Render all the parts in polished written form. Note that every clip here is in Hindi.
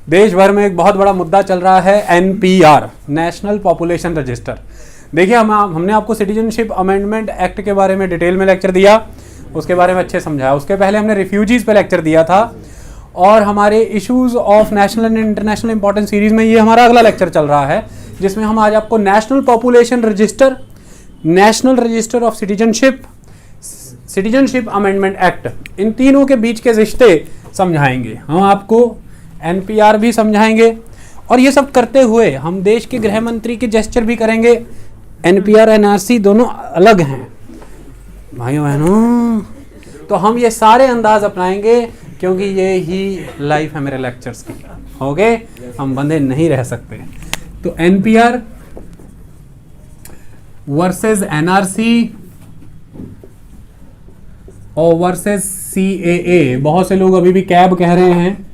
देश भर में एक बहुत बड़ा मुद्दा चल रहा है एनपीआर, नेशनल पॉपुलेशन रजिस्टर। देखिए हमने आपको सिटीजनशिप अमेंडमेंट एक्ट के बारे में डिटेल में लेक्चर दिया, उसके बारे में अच्छे समझाया। उसके पहले हमने रिफ्यूजीज पे लेक्चर दिया था और हमारे issues of national and international importance series में ये हमारा अगला लेक्चर चल रहा है, जिसमें हम आज आपको national population register, national register of citizenship, citizenship amendment act, इन तीनों के बीच के रिश्ते समझाएंगे। हम आपको एनपीआर भी समझाएंगे और ये सब करते हुए हम देश के गृह मंत्री के जेस्चर भी करेंगे। एनपीआर एनआरसी दोनों अलग हैं भाइयों बहनों, तो हम ये सारे अंदाज अपनाएंगे क्योंकि ये ही लाइफ है मेरे लेक्चर्स की। हो गए, हम बंधे नहीं रह सकते। तो एनपीआर वर्सेस एनआरसी और वर्सेस सीएए। बहुत से लोग अभी भी कैब कह रहे हैं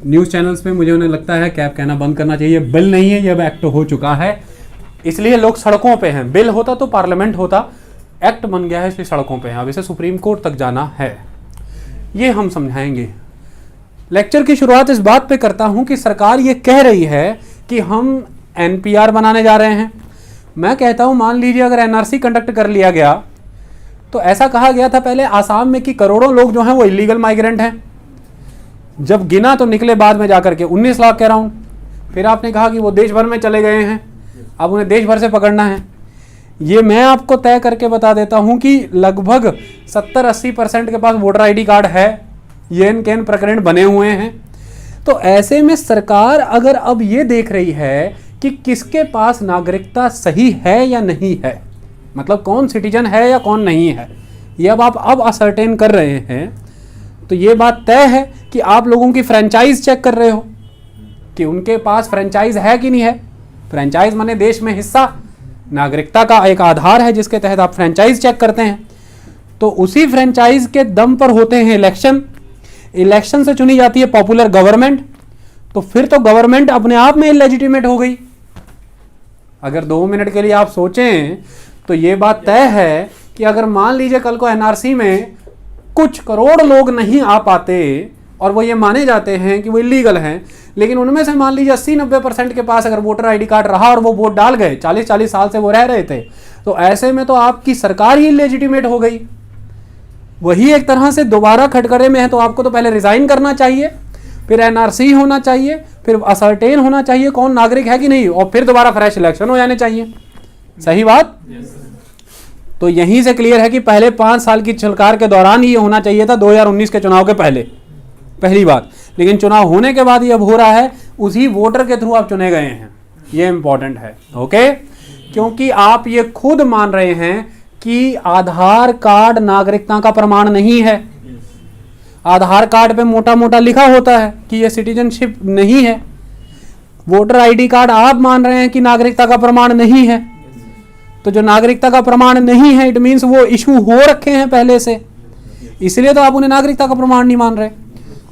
न्यूज़ चैनल्स पे, मुझे उन्हें लगता है कैब कहना बंद करना चाहिए। बिल नहीं है, ये अब एक्ट हो चुका है, इसलिए लोग सड़कों पे हैं। बिल होता तो पार्लियामेंट होता, एक्ट बन गया है इसलिए सड़कों पे हैं। अब इसे सुप्रीम कोर्ट तक जाना है, ये हम समझाएंगे। लेक्चर की शुरुआत इस बात पे करता हूं कि सरकार ये कह रही है कि हम एनपीआर बनाने जा रहे हैं। मैं कहता हूं मान लीजिए अगर एनआरसी कंडक्ट कर लिया गया तो ऐसा कहा गया था पहले आसाम में कि करोड़ों लोग जो हैं वो इलीगल माइग्रेंट हैं। जब गिना तो निकले बाद में जाकर के 19 लाख कह रहा हूं। फिर आपने कहा कि वो देश भर में चले गए हैं, अब उन्हें देश भर से पकड़ना है। ये मैं आपको तय करके बता देता हूं कि लगभग 70-80% के पास वोटर आईडी कार्ड है, ये केन प्रकरण बने हुए हैं। तो ऐसे में सरकार अगर अब ये देख रही है कि किसके पास नागरिकता सही है या नहीं है, मतलब कौन सिटीजन है या कौन नहीं है, ये अब असर्टेन कर रहे हैं, तो ये बात तय है कि आप लोगों की फ्रेंचाइज चेक कर रहे हो कि उनके पास फ्रेंचाइज है कि नहीं है। फ्रेंचाइज माने देश में हिस्सा, नागरिकता का एक आधार है जिसके तहत आप फ्रेंचाइज चेक करते हैं। तो उसी फ्रेंचाइज के दम पर होते हैं इलेक्शन, इलेक्शन से चुनी जाती है पॉपुलर गवर्नमेंट। तो फिर तो गवर्नमेंट अपने आप में इलेजिटिमेट हो गई। अगर 2 मिनट के लिए आप सोचें तो ये बात तय है कि अगर मान लीजिए कल को एनआरसी में कुछ करोड़ लोग नहीं आ पाते और वो ये माने जाते हैं कि वो इलीगल हैं, लेकिन उनमें से मान लीजिए 80-90% के पास अगर वोटर आईडी कार्ड रहा और वो वोट डाल गए, 40-40 साल से वो रह रहे थे, तो ऐसे में तो आपकी सरकार ही इलेजिटिमेट हो गई। वही एक तरह से दोबारा खटकरे में है। तो आपको तो पहले रिजाइन करना चाहिए, फिर एनआरसी होना चाहिए, फिर असर्टेन होना चाहिए कौन नागरिक है कि नहीं, और फिर दोबारा फ्रेश इलेक्शन हो जाने चाहिए। सही बात? तो यहीं से क्लियर है कि पहले 5 साल की सरकार के दौरान ये होना चाहिए था, 2019 के चुनाव के पहले, पहली बात। लेकिन चुनाव होने के बाद ये अब हो रहा है, उसी वोटर के थ्रू आप चुने गए हैं। ये इंपॉर्टेंट है, ओके, क्योंकि आप ये खुद मान रहे हैं कि आधार कार्ड नागरिकता का प्रमाण नहीं है। आधार कार्ड पे मोटा मोटा लिखा होता है कि ये सिटीजनशिप नहीं है। वोटर आईडी कार्ड आप मान रहे हैं कि नागरिकता का प्रमाण नहीं है। तो जो नागरिकता का प्रमाण नहीं है, इट मीन्स वो इशू हो रखे हैं पहले से, इसलिए तो आप उन्हें नागरिकता का प्रमाण नहीं मान रहे।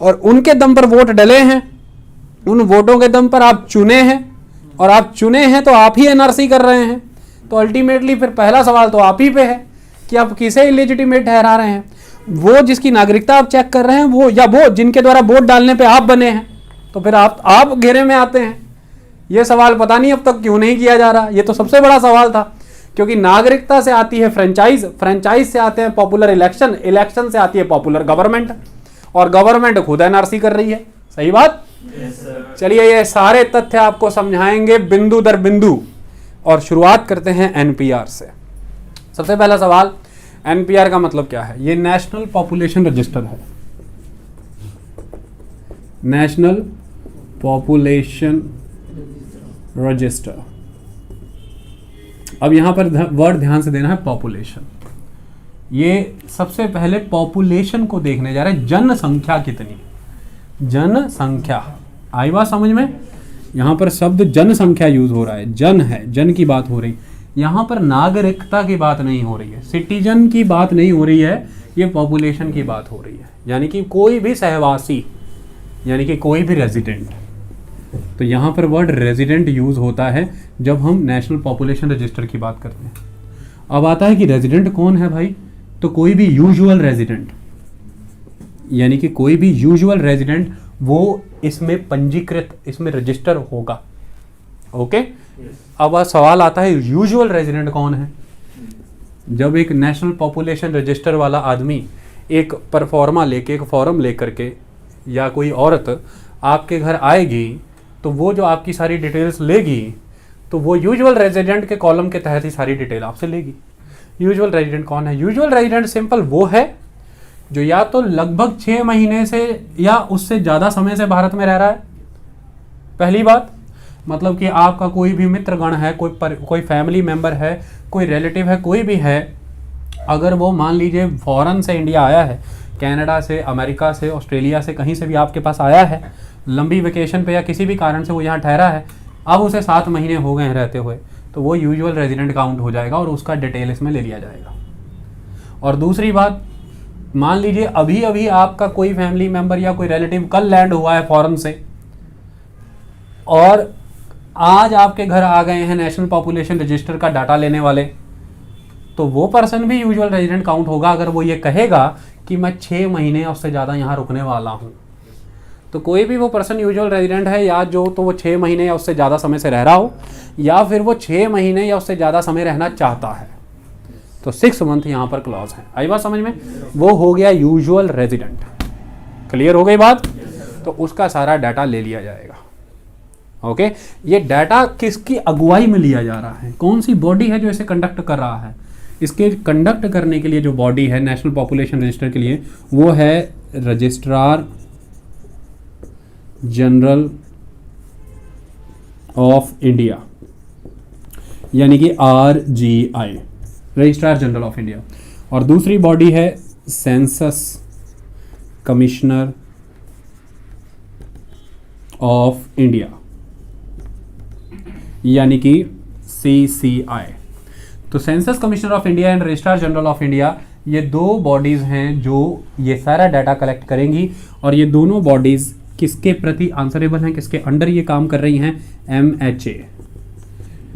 और उनके दम पर वोट डले हैं, उन वोटों के दम पर आप चुने हैं, और आप चुने हैं तो आप ही एनआरसी कर रहे हैं। तो अल्टीमेटली फिर पहला सवाल तो आप ही पे है कि आप किसे इलेजिटिमेट ठहरा रहे हैं। वो जिसकी नागरिकता आप चेक कर रहे हैं वो, या वो जिनके द्वारा वोट डालने पे आप बने हैं, तो फिर आप घेरे में आते हैं। ये सवाल पता नहीं अब तक क्यों नहीं किया जा रहा। ये तो सबसे बड़ा सवाल था, क्योंकि नागरिकता से आती है फ्रेंचाइज, फ्रेंचाइज से आते हैं पॉपुलर इलेक्शन, इलेक्शन से आती है पॉपुलर गवर्नमेंट, और गवर्नमेंट खुद एनआरसी कर रही है। सही बात? चलिए ये सारे तथ्य आपको समझाएंगे बिंदु दर बिंदु, और शुरुआत करते हैं एनपीआर से। सबसे पहला सवाल, एनपीआर का मतलब क्या है? ये नेशनल पॉपुलेशन रजिस्टर है, नेशनल पॉपुलेशन रजिस्टर। अब यहां पर वर्ड ध्यान से देना है, पॉपुलेशन। ये सबसे पहले पॉपुलेशन को देखने जा रहे हैं, जनसंख्या कितनी, जनसंख्या। आई बात समझ में? यहां पर शब्द जनसंख्या यूज हो रहा है, जन है, जन की बात हो रही। यहां पर नागरिकता की बात नहीं हो रही है, सिटीजन की बात नहीं हो रही है, ये पॉपुलेशन की बात हो रही है। यानी कि कोई भी सहवासी, यानी कि कोई भी रेजिडेंट। तो यहाँ पर वर्ड रेजिडेंट यूज होता है जब हम नेशनल पॉपुलेशन रजिस्टर की बात करते हैं। अब आता है कि रेजिडेंट कौन है भाई? तो कोई भी यूजुअल रेजिडेंट, यानी कि कोई भी यूजुअल रेजिडेंट वो इसमें पंजीकृत, इसमें रजिस्टर होगा। ओके, अब सवाल आता है यूजुअल रेजिडेंट कौन है। जब एक नेशनल पॉपुलेशन रजिस्टर वाला आदमी एक परफॉर्मा लेके, एक फॉर्म लेकर के, या कोई औरत आपके घर आएगी, तो वो जो आपकी सारी डिटेल्स लेगी, तो वो यूजुअल रेजिडेंट के कॉलम के तहत ही सारी डिटेल आपसे लेगी। यूजुअल रेजिडेंट कौन है? यूजुअल रेजिडेंट सिंपल वो है जो या तो लगभग 6 महीने से या उससे ज़्यादा समय से भारत में रह रहा है। पहली बात, मतलब कि आपका कोई भी मित्रगण है, कोई फैमिली मेंबर है, कोई रिलेटिव है, कोई भी है, अगर वो मान लीजिए फॉरेन से इंडिया आया है, कनाडा से, अमेरिका से, ऑस्ट्रेलिया से, कहीं से भी आपके पास आया है, लंबी वेकेशन पे या किसी भी कारण से वो यहाँ ठहरा है, अब उसे 7 महीने हो गए हैं रहते हुए, तो वो यूजुअल रेजिडेंट काउंट हो जाएगा और उसका डिटेल इसमें ले लिया जाएगा। और दूसरी बात, मान लीजिए अभी अभी आपका कोई फैमिली मेंबर या कोई रिलेटिव कल लैंड हुआ है फॉरेन से, और आज आपके घर आ गए हैं नेशनल पॉपुलेशन रजिस्टर का डाटा लेने वाले, तो वो पर्सन भी यूजुअल रेजिडेंट काउंट होगा अगर वो ये कहेगा कि मैं 6 महीने या उससे ज़्यादा यहाँ रुकने वाला हूँ। तो कोई भी वो पर्सन यूजुअल रेजिडेंट है या जो तो वो 6 महीने या उससे ज़्यादा समय से रह रहा हो, या फिर वो 6 महीने या उससे ज़्यादा समय रहना चाहता है, तो 6 मंथ यहाँ पर क्लॉज है। आई बात समझ में? वो हो गया यूजुअल रेजिडेंट। क्लियर हो गई बात? तो उसका सारा डाटा ले लिया जाएगा। ओके, ये डाटा किसकी अगुवाई में लिया जा रहा है? कौन सी बॉडी है जो इसे कंडक्ट कर रहा है? इसके कंडक्ट करने के लिए जो बॉडी है नेशनल पॉपुलेशन रजिस्टर के लिए, वो है रजिस्ट्रार जनरल ऑफ इंडिया, यानी कि RGI, registrar general of India. और दूसरी बॉडी है सेंसस कमिश्नर ऑफ इंडिया, यानी कि CCI। तो census commissioner of India and registrar general of India, ये 2 बॉडीज हैं जो ये सारा डाटा कलेक्ट करेंगी, और ये दोनों बॉडीज किसके प्रति आंसरेबल हैं, किसके अंडर ये काम कर रही हैं? MHA,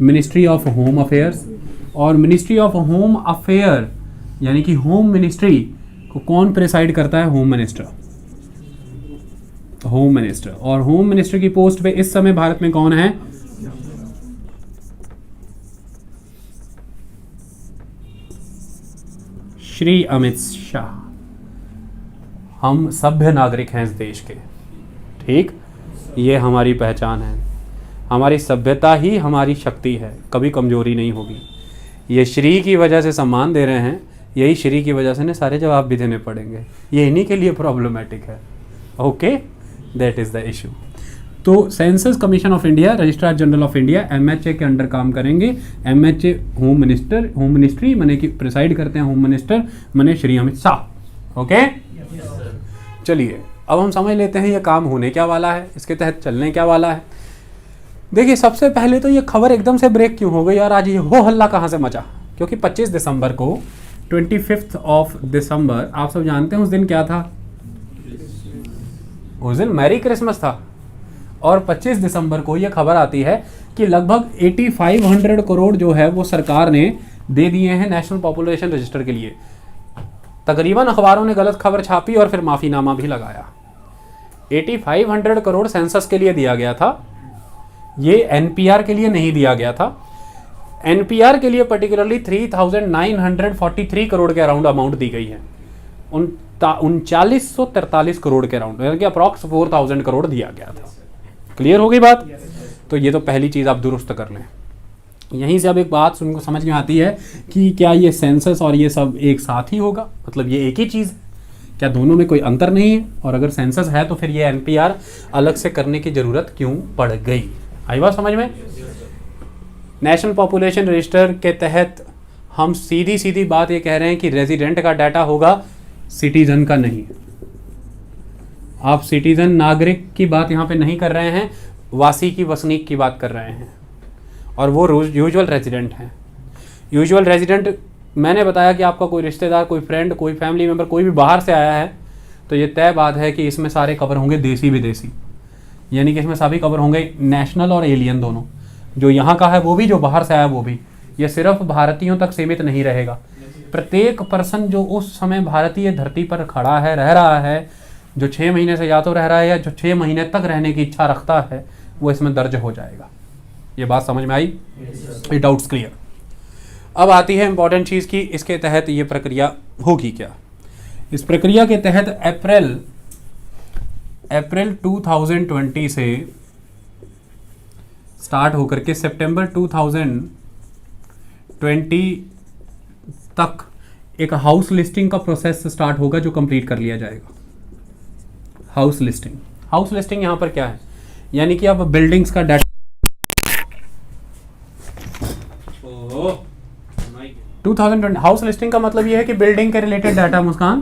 ministry of home affairs. और मिनिस्ट्री ऑफ होम अफेयर यानी कि होम मिनिस्ट्री को कौन प्रिसाइड करता है? Home minister. Home minister. और होम मिनिस्टर की पोस्ट पे इस समय भारत में कौन है? श्री अमित शाह। हम सभ्य नागरिक हैं इस देश के, ठीक? ये हमारी पहचान है, हमारी सभ्यता ही हमारी शक्ति है, कभी कमजोरी नहीं होगी। ये श्री की वजह से सम्मान दे रहे हैं, यही श्री की वजह से ना सारे जवाब भी देने पड़ेंगे, ये इन्हीं के लिए प्रॉब्लमेटिक है। Okay, that is the issue. तो census commission of India, registrar general of India, MHA के अंडर काम करेंगे। MHA home minister, home ministry मने कि प्रिसाइड करते हैं होम मिनिस्टर मने श्री अमित शाह। ओके, चलिए अब हम समझ लेते हैं ये काम होने क्या वाला है, इसके तहत चलने क्या वाला है। देखिए, सबसे पहले तो ये खबर एकदम से ब्रेक क्यों हो गई और आज ये हो हल्ला कहाँ से मचा? क्योंकि 25 दिसंबर को, 25 ऑफ दिसंबर, आप सब जानते हैं उस दिन क्या था? उस दिन मैरी क्रिसमस था। और 25 दिसंबर को ये खबर आती है कि लगभग 8500 करोड़ जो है वो सरकार ने दे दिए हैं नेशनल पॉपुलेशन रजिस्टर के लिए। तकरीबन अखबारों ने गलत खबर छापी और फिर माफीनामा भी लगाया। 8500 करोड़ सेंसस के लिए दिया गया था, ये NPR के लिए नहीं दिया गया था। NPR के लिए पर्टिकुलरली 3943 करोड़ के अराउंड अमाउंट दी गई है। 3943 करोड़ के अराउंड, यानी कि अप्रॉक्स 4000 करोड़ दिया गया था। क्लियर हो गई बात? तो ये तो पहली चीज़ आप दुरुस्त कर लें। यहीं से अब एक बात सुनकर समझ में आती है कि क्या ये सेंसस और ये सब एक साथ ही होगा, मतलब ये एक ही चीज़, क्या दोनों में कोई अंतर नहीं है? और अगर सेंसस है तो फिर ये NPR अलग से करने की ज़रूरत क्यों पड़ गई? आई बात समझ में? नेशनल पॉपुलेशन रजिस्टर के तहत हम सीधी सीधी बात ये कह रहे हैं कि रेजिडेंट का डाटा होगा, सिटीजन का नहीं। आप सिटीजन, नागरिक की बात यहाँ पे नहीं कर रहे हैं, वासी की, वसनीक की बात कर रहे हैं, और वो यूजुअल रेजिडेंट हैं। यूजुअल रेजिडेंट, मैंने बताया कि आपका कोई रिश्तेदार, कोई फ्रेंड, कोई फैमिली मेम्बर, कोई भी बाहर से आया है, तो ये तय बात है कि इसमें सारे कवर होंगे देसी विदेशी, यानी कि इसमें सभी कवर होंगे, नेशनल और एलियन दोनों। जो यहाँ का है वो भी, जो बाहर से आया वो भी। ये सिर्फ भारतीयों तक सीमित नहीं रहेगा। प्रत्येक पर्सन जो उस समय भारतीय धरती पर खड़ा है, रह रहा है, जो 6 महीने से या तो रह रहा है या जो 6 महीने तक रहने की इच्छा रखता है वो इसमें दर्ज हो जाएगा। ये बात समझ में आई? ये डाउट्स क्लियर। अब आती है इंपॉर्टेंट चीज़ की इसके तहत ये प्रक्रिया होगी क्या। इस प्रक्रिया के तहत अप्रैल 2020 से स्टार्ट होकर के सितंबर 2020 तक एक हाउस लिस्टिंग का प्रोसेस स्टार्ट होगा जो कंप्लीट कर लिया जाएगा। हाउस लिस्टिंग यहाँ पर क्या है, यानी कि आप बिल्डिंग्स का डाटा 2020 हाउस लिस्टिंग का मतलब ये है कि बिल्डिंग के रिलेटेड डाटा, मुस्कान,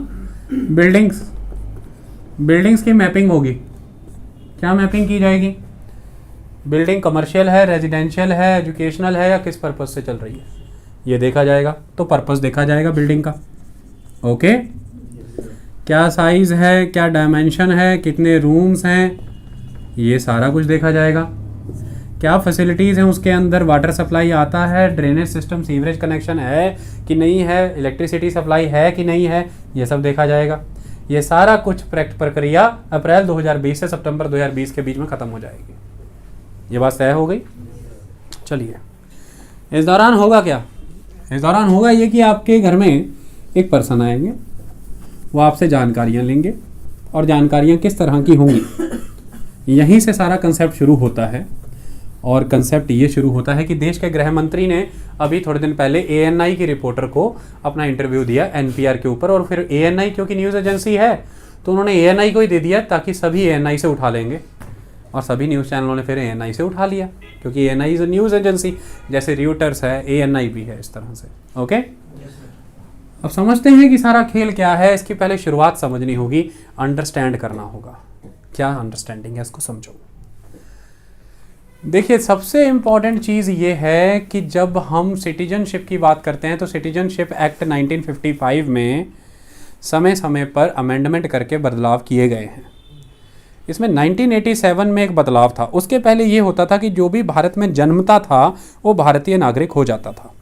बिल्डिंग्स की मैपिंग होगी। क्या मैपिंग की जाएगी? बिल्डिंग कमर्शियल है, रेजिडेंशियल है, एजुकेशनल है या किस पर्पस से चल रही है, ये देखा जाएगा। तो पर्पस देखा जाएगा बिल्डिंग का। ओके, क्या साइज है, क्या डायमेंशन है, कितने रूम्स हैं, ये सारा कुछ देखा जाएगा। क्या फैसिलिटीज़ हैं उसके अंदर, वाटर सप्लाई आता है, ड्रेनेज सिस्टम, सीवरेज कनेक्शन है कि नहीं है, इलेक्ट्रिसिटी सप्लाई है कि नहीं है, ये सब देखा जाएगा। ये सारा कुछ प्रक्रिया अप्रैल 2020 से सितंबर 2020 के बीच में ख़त्म हो जाएगी। ये बात तय हो गई। चलिए, इस दौरान होगा क्या? इस दौरान होगा ये कि आपके घर में एक पर्सन आएंगे, वो आपसे जानकारियाँ लेंगे और जानकारियाँ किस तरह की होंगी, यहीं से सारा कंसेप्ट शुरू होता है। और कंसेप्ट ये शुरू होता है कि देश के गृह मंत्री ने अभी थोड़े दिन पहले ANI की रिपोर्टर को अपना इंटरव्यू दिया NPR के ऊपर, और फिर ANI क्योंकि न्यूज़ एजेंसी है तो उन्होंने ANI को ही दे दिया ताकि सभी ANI से उठा लेंगे, और सभी न्यूज़ चैनलों ने फिर ANI से उठा लिया क्योंकि ANI is a news agency, जैसे रियूटर्स है, ANI भी है, इस तरह से। ओके, अब समझते हैं कि सारा खेल क्या है। इसकी पहले शुरुआत समझनी होगी, अंडरस्टैंड करना होगा। क्या अंडरस्टैंडिंग है, इसको समझो। देखिए, सबसे इम्पॉर्टेंट चीज़ ये है कि जब हम सिटीजनशिप की बात करते हैं तो सिटीजनशिप एक्ट 1955 में समय समय पर अमेंडमेंट करके बदलाव किए गए हैं। इसमें 1987 में एक बदलाव था। उसके पहले ये होता था कि जो भी भारत में जन्मता था वो भारतीय नागरिक हो जाता था,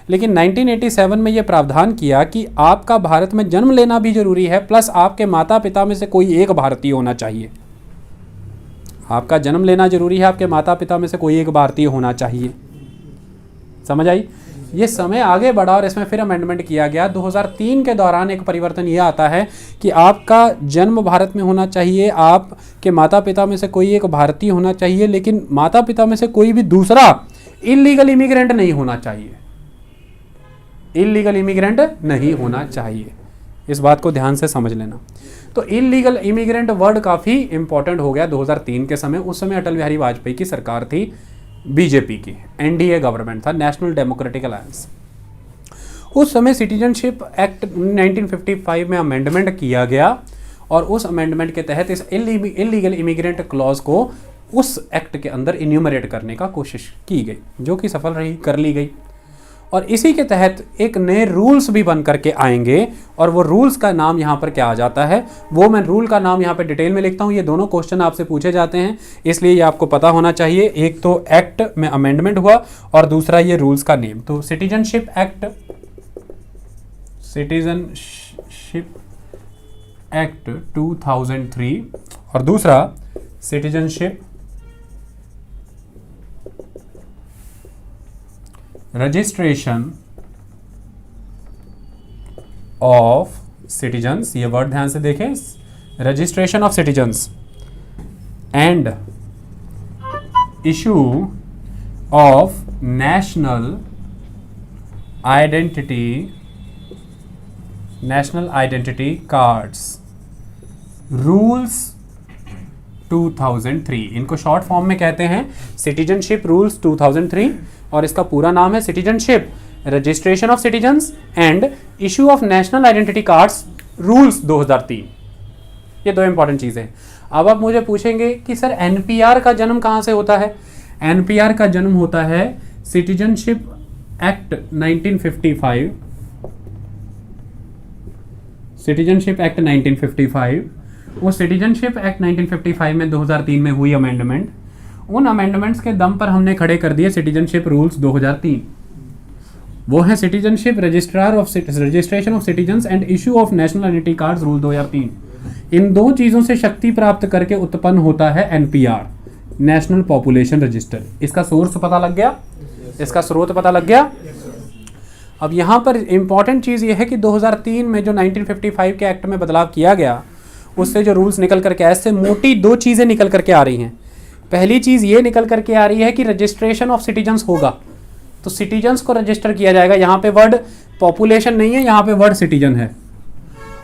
लेकिन 1987 में ये प्रावधान किया कि आपका भारत में जन्म लेना भी जरूरी है, प्लस आपके माता पिता में से कोई एक भारतीय होना चाहिए। आपका जन्म लेना जरूरी है, आपके माता पिता में से कोई एक भारतीय होना चाहिए। समझ आई? ये समय आगे बढ़ा और इसमें फिर अमेंडमेंट किया गया। 2003 के दौरान एक परिवर्तन ये आता है कि आपका जन्म भारत में होना चाहिए, आपके माता पिता में से कोई एक भारतीय होना चाहिए, लेकिन माता पिता में से कोई भी दूसरा इलीगल इमिग्रेंट नहीं होना चाहिए। इलीगल इमिग्रेंट नहीं होना चाहिए, इस बात को ध्यान से समझ लेना। तो इलीगल इमिग्रेंट वर्ड काफ़ी इंपॉर्टेंट हो गया 2003 के समय। उस समय अटल बिहारी वाजपेयी की सरकार थी, बीजेपी की, NDA गवर्नमेंट था, नेशनल डेमोक्रेटिक अलायंस। उस समय सिटीजनशिप एक्ट 1955 में अमेंडमेंट किया गया और उस अमेंडमेंट के तहत इस इलीगल इमिग्रेंट क्लॉज को उस एक्ट के अंदर इन्यूमरेट करने का कोशिश की गई, जो कि सफल रही, कर ली गई। और इसी के तहत एक नए रूल्स भी बन करके आएंगे, और वो रूल्स का नाम यहाँ पर क्या आ जाता है, वो मैं रूल का नाम यहाँ पे डिटेल में लिखता हूँ। ये दोनों क्वेश्चन आपसे पूछे जाते हैं, इसलिए ये आपको पता होना चाहिए। एक तो एक्ट में अमेंडमेंट हुआ और दूसरा ये रूल्स का नेम। तो सिटीजनशिप एक्ट 2003 और दूसरा सिटीजनशिप रजिस्ट्रेशन ऑफ सिटीजन्स, ये वर्ड ध्यान से देखें, registration of citizens and issue of national identity cards rules 2003, इनको शॉर्ट फॉर्म में कहते हैं सिटीजनशिप रूल्स 2003, और इसका पूरा नाम है citizenship registration of citizens and issue of national identity cards rules 2003। ये दो इंपॉर्टेंट चीजें हैं। अब आप मुझे पूछेंगे कि सर NPR का जन्म कहां से होता है? NPR का जन्म होता है सिटीजनशिप एक्ट 1955, सिटीजनशिप एक्ट 1955। वो सिटीजनशिप एक्ट 1955 में 2003 में हुई अमेंडमेंट, उन अमेंडमेंट्स के दम पर हमने खड़े कर दिए सिटीजनशिप रूल्स 2003। वो है citizenship registration of citizens and issue of national identity cards rule 2003। इन दो चीजों से शक्ति प्राप्त करके उत्पन्न होता है एनपीआर, नेशनल पॉपुलेशन रजिस्टर। इसका सोर्स पता लग गया, इसका स्रोत पता लग गया। अब यहां पर इंपॉर्टेंट चीज यह है कि 2003 में जो 1955 के एक्ट में बदलाव किया गया, उससे जो रूल्स निकल करके ऐसे मोटी दो चीजें निकल करके आ रही हैं। पहली चीज ये निकल करके आ रही है कि रजिस्ट्रेशन ऑफ सिटीजन्स होगा, तो सिटीजन्स को रजिस्टर किया जाएगा। यहाँ पे वर्ड पॉपुलेशन नहीं है, यहाँ पे वर्ड सिटीजन है।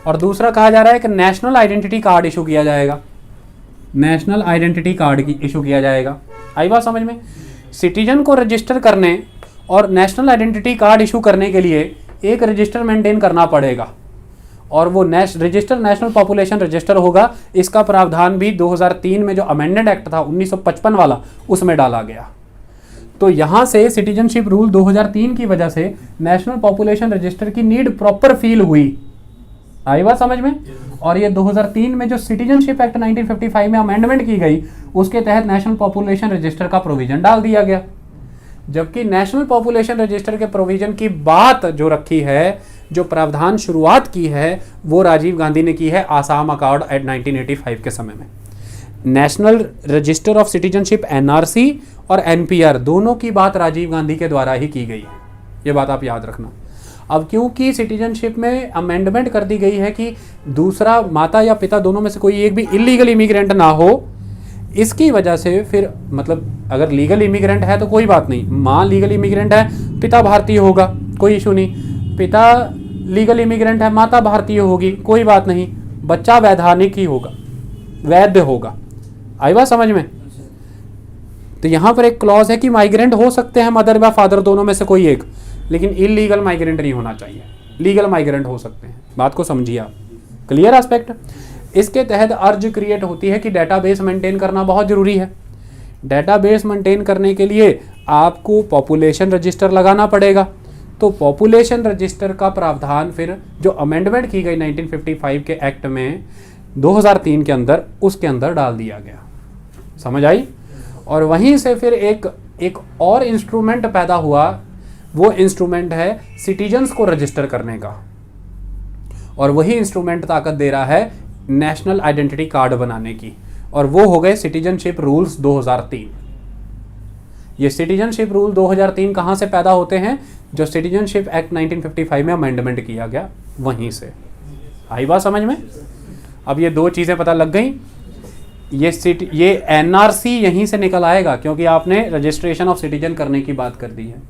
और दूसरा कहा जा रहा है कि नेशनल आइडेंटिटी कार्ड इशू किया जाएगा, नेशनल आइडेंटिटी कार्ड की इशू किया जाएगा। आई बात समझ में? सिटीजन को रजिस्टर करने और नेशनल आइडेंटिटी कार्ड इशू करने के लिए एक रजिस्टर मेंटेन करना पड़ेगा, और वो रजिस्टर नेशनल पॉपुलेशन रजिस्टर होगा। इसका प्रावधान भी 2003 में जो अमेंडेड एक्ट था 1955 वाला, उसमें डाला गया। तो यहां से सिटीजनशिप रूल 2003 की वजह से नेशनल पॉपुलेशन रजिस्टर की नीड प्रॉपर फील हुई। आई बात समझ में? और ये 2003 में जो सिटीजनशिप एक्ट 1955 में अमेंडमेंट की गई, उसके तहत नेशनल पॉपुलेशन रजिस्टर का प्रोविजन डाल दिया गया। जबकि नेशनल पॉपुलेशन रजिस्टर के प्रोविजन की बात जो रखी है, जो प्रावधान शुरुआत की है, वो राजीव गांधी ने की है आसाम अकॉर्ड एट 1985 के समय में। National register of citizenship NRC और एनपीआर दोनों की बात राजीव गांधी के द्वारा ही की गई है, ये बात आप याद रखना। अब क्योंकि सिटीजनशिप में अमेंडमेंट कर दी गई है कि दूसरा माता या पिता दोनों में से कोई एक भी इलीगल इमिग्रेंट ना हो, इसकी वजह से फिर मतलब अगर लीगल इमिग्रेंट है तो कोई बात नहीं, माँ लीगल इमिग्रेंट है, पिता भारतीय होगा, कोई इशू नहीं। पिता लीगल इमिग्रेंट है, माता भारतीय होगी, कोई बात नहीं, बच्चा वैधानिक ही होगा, वैध होगा। आई बात समझ में? तो यहाँ पर एक क्लॉज है कि माइग्रेंट हो सकते हैं मदर या फादर दोनों में से कोई एक, लेकिन इलीगल माइग्रेंट नहीं होना चाहिए, लीगल माइग्रेंट हो सकते हैं। बात को समझिए आप, क्लियर एस्पेक्ट। इसके तहत अर्ज क्रिएट होती है कि डेटाबेस मेंटेन करना बहुत जरूरी है। डेटाबेस मेंटेन करने के लिए आपको पॉपुलेशन रजिस्टर लगाना पड़ेगा। तो पॉपुलेशन रजिस्टर का प्रावधान फिर जो अमेंडमेंट की गई 1955 के एक्ट में 2003 के अंदर, उसके अंदर डाल दिया गया। समझ आई? और वहीं से फिर एक और इंस्ट्रूमेंट पैदा हुआ, वो इंस्ट्रूमेंट है सिटीजन्स को रजिस्टर करने का, और वही इंस्ट्रूमेंट ताकत दे रहा है नेशनल आइडेंटिटी कार्ड बनाने की, और वो हो गए सिटीजनशिप रूल्स 2003। ये सिटीजनशिप रूल 2003 कहाँ से पैदा होते हैं? जो सिटीजनशिप एक्ट 1955 में अमेंडमेंट किया गया, वहीं से। आई बात समझ में? अब ये दो चीज़ें पता लग गई। ये एनआरसी यहीं से निकल आएगा, क्योंकि आपने रजिस्ट्रेशन ऑफ सिटीजन करने की बात कर दी है।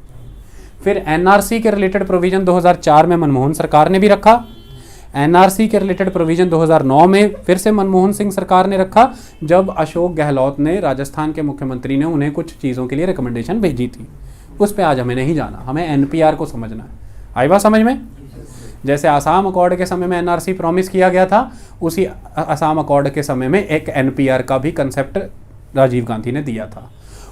फिर एनआरसी के रिलेटेड प्रोविजन 2004 में मनमोहन सरकार ने भी रखा। एनआरसी के रिलेटेड प्रोविजन 2009 में फिर से मनमोहन सिंह सरकार ने रखा, जब अशोक गहलोत ने, राजस्थान के मुख्यमंत्री ने, उन्हें कुछ चीज़ों के लिए रिकमेंडेशन भेजी थी। उस पर आज हमें नहीं जाना, हमें एनपीआर को समझना है। आई बात समझ में? जैसे आसाम अकॉर्ड के समय में एनआरसी प्रॉमिस किया गया था, उसी आसाम अकॉर्ड के समय में एक एनपीआर का भी कंसेप्ट राजीव गांधी ने दिया था।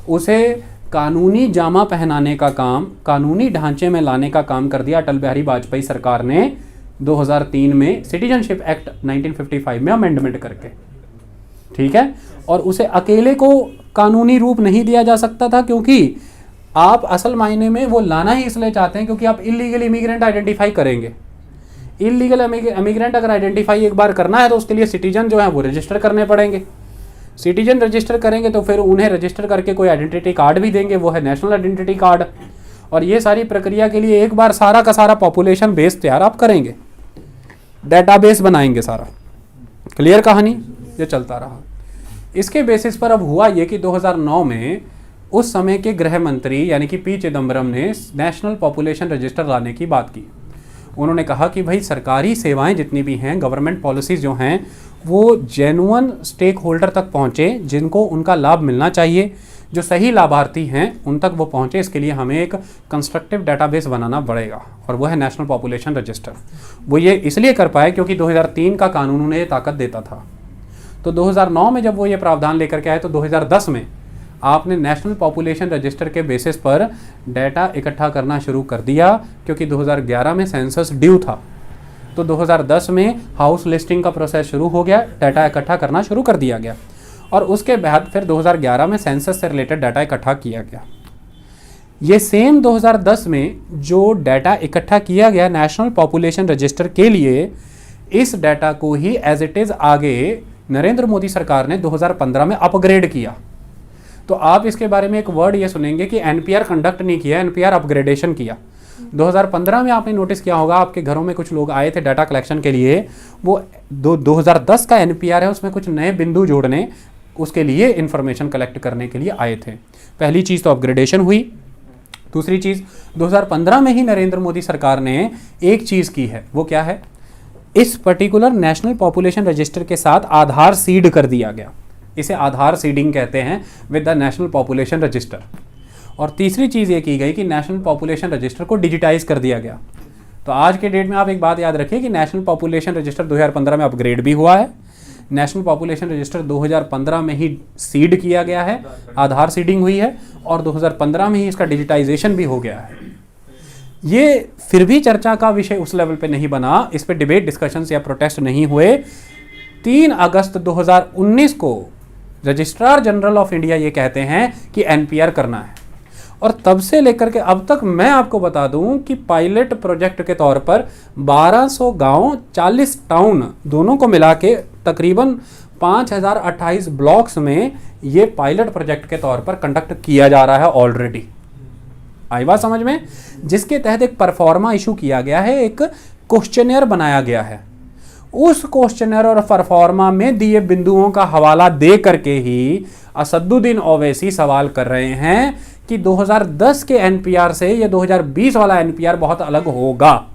उसे कानूनी जामा पहनाने का काम, कानूनी ढांचे में लाने का काम कर दिया अटल बिहारी वाजपेयी सरकार ने 2003 में सिटीजनशिप एक्ट 1955 में अमेंडमेंट करके। ठीक है? और उसे अकेले को कानूनी रूप नहीं दिया जा सकता था, क्योंकि आप असल मायने में वो लाना ही इसलिए चाहते हैं क्योंकि आप इलीगल इमिग्रेंट आइडेंटिफाई करेंगे। इलीगल इमिग्रेंट अगर आइडेंटिफाई एक बार करना है तो उसके लिए सिटीजन जो है वो रजिस्टर करने पड़ेंगे। सिटीजन रजिस्टर करेंगे तो फिर उन्हें रजिस्टर करके कोई आइडेंटिटी कार्ड भी देंगे, वो है नेशनल आइडेंटिटी कार्ड। और ये सारी प्रक्रिया के लिए एक बार सारा का सारा पॉपुलेशन बेस तैयार आप करेंगे, डेटाबेस बनाएंगे सारा। क्लियर कहानी? ये चलता रहा। इसके बेसिस पर अब हुआ ये कि 2009 में उस समय के गृह मंत्री यानी कि पी चिदम्बरम ने नेशनल पॉपुलेशन रजिस्टर लाने की बात की। उन्होंने कहा कि भाई सरकारी सेवाएं जितनी भी हैं, गवर्नमेंट पॉलिसीज़ जो हैं, वो जेन्युइन स्टेक होल्डर तक पहुँचे, जिनको उनका लाभ मिलना चाहिए, जो सही लाभार्थी हैं उन तक वो पहुँचे। इसके लिए हमें एक कंस्ट्रक्टिव डेटाबेस बनाना पड़ेगा, और वो है नेशनल पॉपुलेशन रजिस्टर। वो ये इसलिए कर पाए क्योंकि 2003 का कानून उन्हें ताकत देता था। तो 2009 में जब वो ये प्रावधान लेकर के आए तो 2010 में आपने नेशनल पॉपुलेशन रजिस्टर के बेसिस पर डाटा इकट्ठा करना शुरू कर दिया, क्योंकि 2011 में सेंसस ड्यू था। तो 2010 में हाउस लिस्टिंग का प्रोसेस शुरू हो गया, डाटा इकट्ठा करना शुरू कर दिया गया, और उसके बाद फिर 2011 में सेंसस से रिलेटेड डाटा इकट्ठा किया गया। ये सेम 2010 में जो डाटा इकट्ठा किया गया नेशनल पॉपुलेशन रजिस्टर के लिए, इस डाटा को ही एज इट इज आगे नरेंद्र मोदी सरकार ने 2015 में अपग्रेड किया। तो आप इसके बारे में एक वर्ड ये सुनेंगे कि एनपीआर कंडक्ट नहीं किया, एनपीआर अपग्रेडेशन किया। 2015 में आपने नोटिस किया होगा, आपके घरों में कुछ लोग आए थे डाटा कलेक्शन के लिए, वो 2010 का एनपीआर है, उसमें कुछ नए बिंदु जोड़ने, उसके लिए इंफॉर्मेशन कलेक्ट करने के लिए आए थे। पहली चीज़ तो अपग्रेडेशन हुई। दूसरी चीज़ 2015 में ही नरेंद्र मोदी सरकार ने एक चीज़ की है, वो क्या है, इस पर्टिकुलर नेशनल पॉपुलेशन रजिस्टर के साथ आधार सीड कर दिया गया। इसे आधार सीडिंग कहते हैं with the national population register. और तीसरी चीज़ ये की गई कि नेशनल पॉपुलेशन रजिस्टर को डिजिटाइज कर दिया गया। तो आज के डेट में आप एक बात याद रखिए कि नेशनल पॉपुलेशन रजिस्टर 2015 में अपग्रेड भी हुआ है, नेशनल पॉपुलेशन रजिस्टर 2015 में ही सीड किया गया है, आधार सीडिंग हुई है, और 2015 में ही इसका डिजिटाइजेशन भी हो गया है। ये फिर भी चर्चा का विषय उस लेवल पे नहीं बना, इस पे डिबेट, डिस्कशंस या प्रोटेस्ट नहीं हुए। 3 अगस्त 2019 को रजिस्ट्रार जनरल ऑफ इंडिया ये कहते हैं कि एनपीआर करना है, और तब से लेकर के अब तक मैं आपको बता दूं कि पायलट प्रोजेक्ट के तौर पर 1200 गांव, 40 टाउन दोनों को मिला के तकरीबन 5028 ब्लॉक्स में ये पायलट प्रोजेक्ट के तौर पर कंडक्ट किया जा रहा है ऑलरेडी। आई बात समझ में? जिसके तहत एक परफॉर्मा इशू किया गया है, एक क्वेश्चनर बनाया गया है। उस क्वेश्चनर और परफॉर्मा में दिए बिंदुओं का हवाला दे करके ही असदुद्दीन ओवैसी सवाल कर रहे हैं कि 2010 के एनपीआर से ये 2020 वाला एनपीआर बहुत अलग होगा।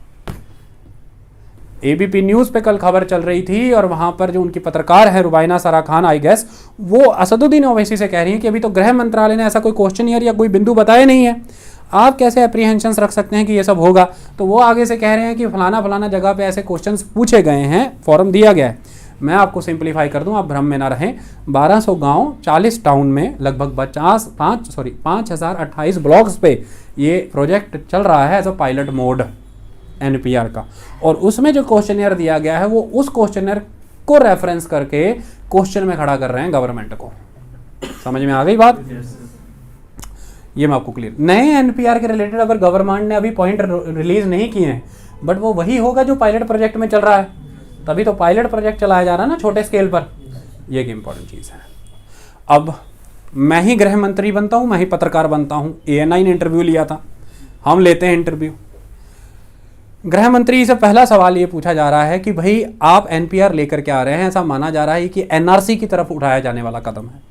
एबीपी न्यूज पे कल खबर चल रही थी, और वहां पर जो उनकी पत्रकार है रुबाइना सारा खान, आई गेस, वो असदुद्दीन ओवैसी से कह रही है कि अभी तो गृह मंत्रालय ने ऐसा कोई क्वेश्चनर या कोई बिंदु बताया नहीं है, आप कैसे एप्रीहेंशंस रख सकते हैं कि ये सब होगा। तो वो आगे से कह रहे हैं कि फलाना फलाना जगह पे ऐसे क्वेश्चंस पूछे गए हैं, फॉर्म दिया गया है। मैं आपको सिंप्लीफाई कर दूं, आप भ्रम में ना रहें। 1200 गांव, 40 टाउन में लगभग 5028 ब्लॉक्स पे ये प्रोजेक्ट चल रहा है as a pilot mode NPR का, और उसमें जो क्वेश्चनर दिया गया है वो उस क्वेश्चनर को रेफरेंस करके क्वेश्चन में खड़ा कर रहे हैं गवर्नमेंट को। समझ में आ गई बात? ये मैं आपको क्लियर, नए एनपीआर के रिलेटेड अगर गवर्नमेंट ने अभी पॉइंट रिलीज नहीं किए हैं, बट वो वही होगा जो पायलट प्रोजेक्ट में चल रहा है। तभी तो पायलट प्रोजेक्ट चलाया जा रहा है ना, छोटे स्केल पर। ये एक इंपॉर्टेंट चीज़ है। अब मैं ही गृह मंत्री बनता हूँ, मैं ही पत्रकार बनता हूँ। ANI ने इंटरव्यू लिया था, हम लेते हैं इंटरव्यू। गृह मंत्री से पहला सवाल ये पूछा जा रहा है कि भाई आप एनपीआर लेकर के आ रहे हैं, ऐसा माना जा रहा है कि एनआरसी की तरफ उठाया जाने वाला कदम है।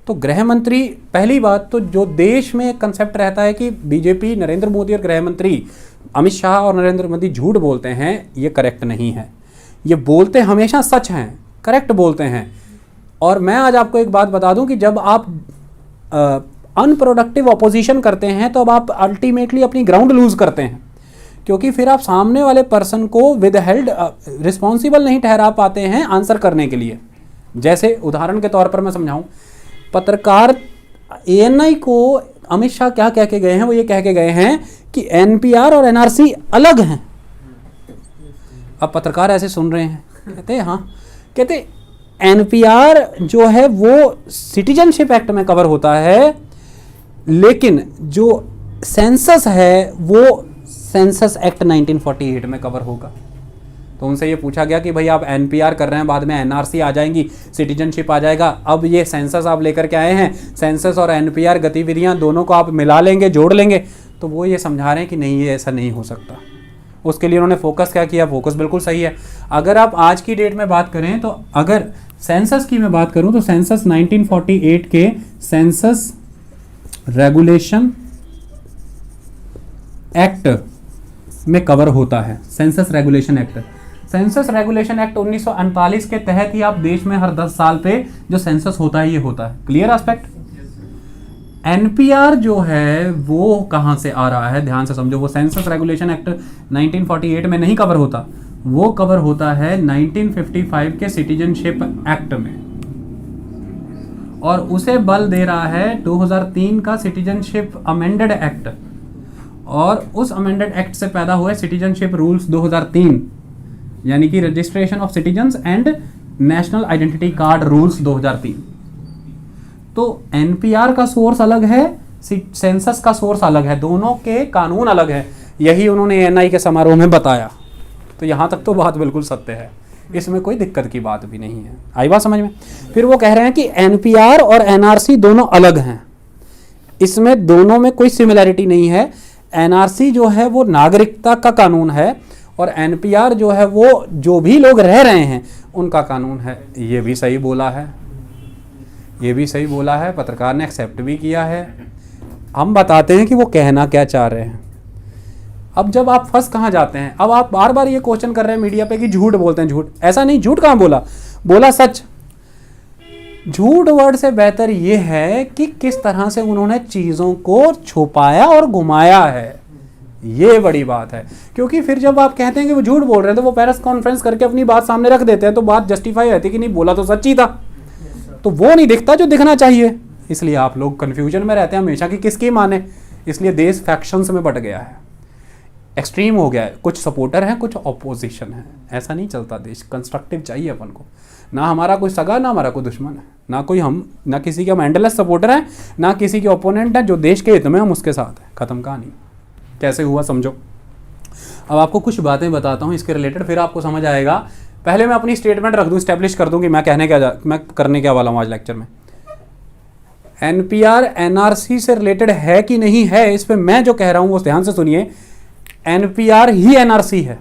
तो गृह मंत्री, पहली बात तो जो देश में एक कंसेप्ट रहता है कि बीजेपी, नरेंद्र मोदी और गृह मंत्री अमित शाह और नरेंद्र मोदी झूठ बोलते हैं, ये करेक्ट नहीं है। ये बोलते हमेशा सच हैं, करेक्ट बोलते हैं। और मैं आज आपको एक बात बता दूं कि जब आप अनप्रोडक्टिव ऑपोजिशन करते हैं तो अब आप अल्टीमेटली अपनी ग्राउंड लूज करते हैं, क्योंकि फिर आप सामने वाले पर्सन को विद हेल्ड रिस्पॉन्सिबल नहीं ठहरा पाते हैं आंसर करने के लिए। जैसे उदाहरण के तौर पर मैं समझाऊं, पत्रकार ANI को अमित शाह क्या कह के गए हैं, वो ये कह के गए हैं कि एनपीआर और एनआरसी अलग हैं। अब पत्रकार ऐसे सुन रहे हैं, कहते हाँ, कहते एनपीआर जो है वो सिटीजनशिप एक्ट में कवर होता है, लेकिन जो सेंसस है वो सेंसस एक्ट 1948 में कवर होगा। तो उनसे ये पूछा गया कि भाई आप एनपीआर कर रहे हैं, बाद में एनआरसी आ जाएंगी, सिटीजनशिप आ जाएगा, अब ये सेंसस आप लेकर के आए हैं, सेंसस और एनपीआर गतिविधियां दोनों को आप मिला लेंगे, जोड़ लेंगे। तो वो ये समझा रहे हैं कि नहीं, ये ऐसा नहीं हो सकता। उसके लिए उन्होंने फोकस क्या किया, फोकस बिल्कुल सही है। अगर आप आज की डेट में बात करें तो अगर सेंसस की मैं बात करूं तो सेंसस 1948 के सेंसस रेगुलेशन एक्ट में कवर होता है। Census regulation act, census regulation act 1939 के तहत ही आप देश में हर 10 साल पे जो सेंसस होता है ये होता है। Clear aspect? एनपीआर जो है वो कहां से आ रहा है, ध्यान से समझो। वो सेंसस रेगुलेशन एक्ट 1948 में नहीं कवर होता, वो कवर होता है 1955 के सिटीजनशिप एक्ट में, और उसे बल दे रहा है 2003 का सिटीजनशिप अमेंडेड एक्ट, और उस अमेंडेड एक्ट से पैदा हुए सिटीजनशिप रूल्स 2003, यानी कि registration of citizens and national identity card rules 2003। तो एनपीआर का सोर्स अलग है, सेंसस का सोर्स अलग है, दोनों के कानून अलग है। यही उन्होंने ANI के समारोह में बताया। तो यहाँ तक तो बात बिल्कुल सत्य है, इसमें कोई दिक्कत की बात भी नहीं है। आई बात समझ में? फिर वो कह रहे हैं कि एनपीआर और एनआरसी दोनों अलग हैं, इसमें दोनों में कोई सिमिलैरिटी नहीं है। एनआरसी जो है वो नागरिकता का कानून है और एनपीआर जो है वो जो भी लोग रह रहे हैं उनका कानून है। ये भी सही बोला है, ये भी सही बोला है, पत्रकार ने एक्सेप्ट भी किया है। हम बताते हैं कि वो कहना क्या चाह रहे हैं। अब जब आप फंस कहाँ जाते हैं, अब आप बार बार ये क्वेश्चन कर रहे हैं मीडिया पे कि झूठ बोलते हैं, झूठ ऐसा नहीं, झूठ कहाँ बोला, बोला सच। झूठ वर्ड से बेहतर ये है कि किस तरह से उन्होंने चीज़ों को छुपाया और घुमाया है, ये बड़ी बात है। क्योंकि फिर जब आप कहते हैं कि वो झूठ बोल रहे हैं तो वो प्रेस कॉन्फ्रेंस करके अपनी बात सामने रख देते हैं, तो बात जस्टिफाई रहती है कि नहीं बोला तो सच ही था, तो वो नहीं दिखता जो दिखना चाहिए। इसलिए आप लोग कन्फ्यूजन में रहते हैं हमेशा कि किसकी माने। इसलिए देश फैक्शंस में बट गया है, एक्सट्रीम हो गया है, कुछ सपोर्टर हैं कुछ ऑपोजिशन है। ऐसा नहीं चलता देश, कंस्ट्रक्टिव चाहिए अपन को। ना हमारा कोई सगा ना हमारा कोई दुश्मन है, ना कोई हम, ना किसी के हम एंडलेस सपोर्टर हैं, ना किसी के ओपोनेंट हैं। जो देश के हित में हम उसके साथ हैं, खत्म कहानी। कैसे हुआ समझो। अब आपको कुछ बातें बताता हूँ इसके रिलेटेड, फिर आपको समझ आएगा। पहले मैं अपनी स्टेटमेंट रख दूँ, स्टैब्लिश कर दूँ कि मैं करने क्या वाला हूँ आज लेक्चर में। एनपीआर एनआरसी से रिलेटेड है कि नहीं है, इस पर मैं जो कह रहा हूँ वो ध्यान से सुनिए। एनपीआर ही एनआरसी है,